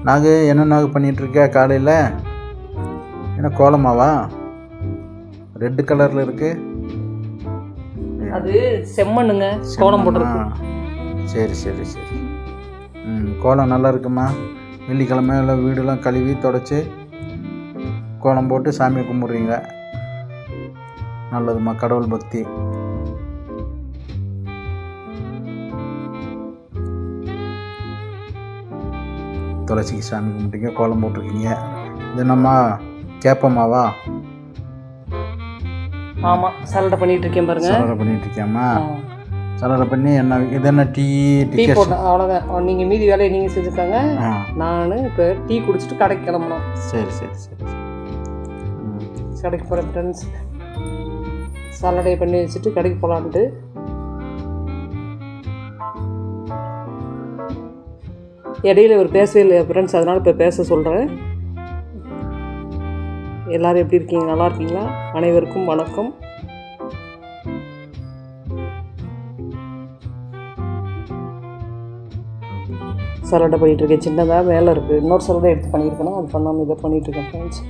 நாகு என்ன நாகு பண்ணிகிட்ருக்க காலையில்? என்ன கோலமாவா? ரெட்டு கலரில் இருக்குது. அது செம்மண்ணுங்க, கோலம் போட்டிருக்கு. சரி சரி சரி. கோலம் நல்லா இருக்குமா? வெள்ளிக்கிழமை எல்லாம் வீடெல்லாம் கழுவி தொடச்சி கோலம் போட்டு சாமியை கும்பிட்றீங்க. நல்லதுமா, கடவுள் பக்தி. துளசிக்கு சாமி கும்பிட்டீங்க, கோலம் போட்டிருக்கீங்க. இது என்னம்மா, கேப்பம்மாவா? ஆமாம், சலடை பண்ணிகிட்டு இருக்கேன் பாருங்க. சலடை பண்ணிகிட்டு இருக்கேம்மா. சலடை பண்ணி என்ன இது என்ன டீ போட்டேன், அவ்வளோதான். நீங்கள் மீதி வேலையை நீங்கள் செஞ்சுருக்காங்க. நான் இப்போ டீ குடிச்சிட்டு கடைக்கு கிளம்பணும். சரி சரி சரி. கடைக்கு போகிறேன் ஃப்ரெண்ட்ஸ். சலடையை பண்ணி வச்சுட்டு கடைக்கு போகலான்ட்டு. இடையில ஒரு பேசவே இல்லை ஃப்ரெண்ட்ஸ், அதனால் இப்போ பேச சொல்கிறேன். எல்லோரும் எப்படி இருக்கீங்க? நல்லா இருக்கீங்களா? அனைவருக்கும் வணக்கம். சலடை பண்ணிகிட்ருக்கேன். சின்னதாக வேலை இருக்குது, இன்னொரு சலடை எடுத்து பண்ணியிருக்கணும். அது பண்ணாமல் இதை பண்ணிகிட்ருக்கேன் ஃப்ரெண்ட்ஸ்.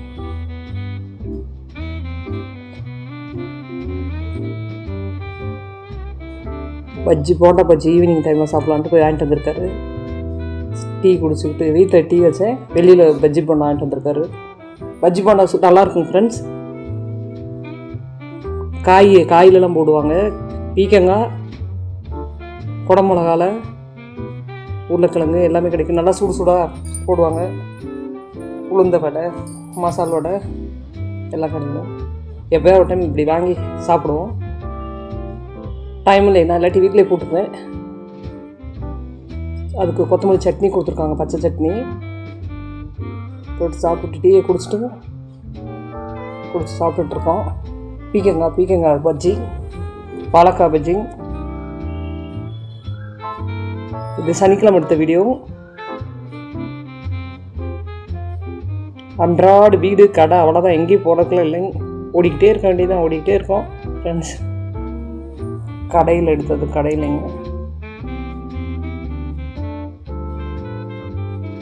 பஜ்ஜி, போண்டா பஜ்ஜி ஈவினிங் டைமில் சாப்பிட்லான்ட்டு போய் வாங்கிட்டு வந்திருக்காரு. டீ குடிச்சுக்கிட்டு வீட்டில் டீ வச்சேன், வெளியில் பஜ்ஜி போண்டா வாங்கிட்டு வந்திருக்காரு. பஜ்ஜி போண்டா நல்லாயிருக்கும் ஃப்ரெண்ட்ஸ். காயிலெல்லாம் போடுவாங்க. பீக்கங்காய், குடமிளகால, உருளைக்கிழங்கு எல்லாமே கிடைக்கும். நல்லா சுடு சுடாக போடுவாங்க. உளுந்த வடை, மசால் வடை எல்லாம் கிடைக்கும். எப்போயா ஒரு டைம் இப்படி வாங்கி சாப்பிடுவோம். டைம் இல்லைன்னா இல்லாட்டி வீட்டிலே போட்டுருவேன். அதுக்கு கொத்தமல்லி சட்னி கொடுத்துருக்காங்க, பச்சை சட்னி போட்டு சாப்பிட்டு டீயை குடிச்சிட்டு சாப்பிட்டுட்ருக்கோம். பீக்கங்காய் பஜ்ஜி, பாலக்காய் பஜ்ஜி. இது சனிக்கிழமை எடுத்த வீடியோ. அன்றாடு வீடு கடை அவ்வளோதான், எங்கேயும் போடக்கலாம் இல்லைங்க. ஓடிக்கிட்டே இருக்க வேண்டியதான், ஓடிக்கிட்டே இருக்கோம் ஃப்ரெண்ட்ஸ். கடையில் எடுத்தது கடையிலைங்க.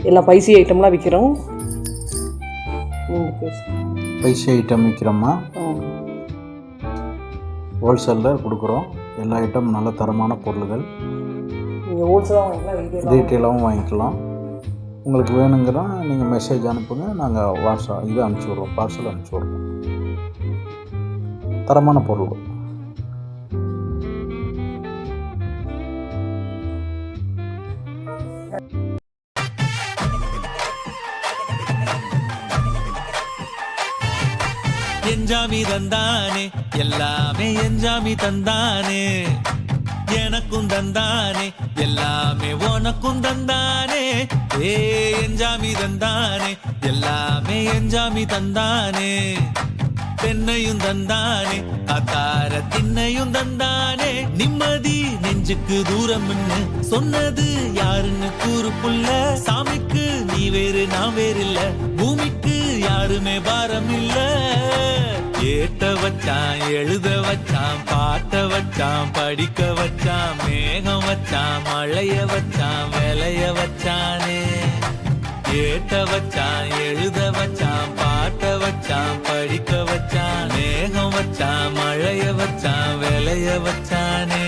எல்லாம் பைசி ஐட்டம்லாம் விற்கிறோம். பைசி ஐட்டம் விற்கிறோம்மா. ஹோல்சேலில் கொடுக்குறோம். எல்லா ஐட்டமும் நல்ல தரமான பொருள்கள். நீங்கள் ஹோல்சேலாக வாங்கிக்கலாம், ரீட்டெயிலாகவும் வாங்கிக்கலாம். உங்களுக்கு வேணுங்கிற நீங்கள் மெசேஜ் அனுப்புங்க, நாங்கள் இது அனுப்பிச்சி விட்றோம், பார்சல் அனுப்பிச்சி விட்றோம். தரமான பொருள். என்ஜாமி தந்தானே, எல்லாமே என்ஜாமி தந்தானே. எனக்கும் தந்தானே, எல்லாமே உனக்கும் தந்தானே. ஏ என்ஜாமி தந்தானே, எல்லாமே என்ஜாமி தந்தானே. பெண்ணையும் தந்தானே, அத்தார திண்ணையும் தந்தானே. நிம்மதி நெஞ்சுக்கு தூரம்னு சொன்னது யாருன்னு கூறு புள்ள. சாமிக்கு நீ வேறு நான் வேறு இல்ல, பூமிக்கு யாருமே பாரம் இல்ல. ஏட்ட வச்சான், எழுத வச்சான், பாட்ட வச்சான், படிக்க வச்சான், மேகம் வச்சான், மழைய வச்சான், விளைய வச்சானே. ஏட்ட வச்சான், எழுத வச்சான், பாட்ட வச்சான், படிக்க வச்சான், மேகம் வச்சான், மழைய வச்சான், விளைய வச்சானே.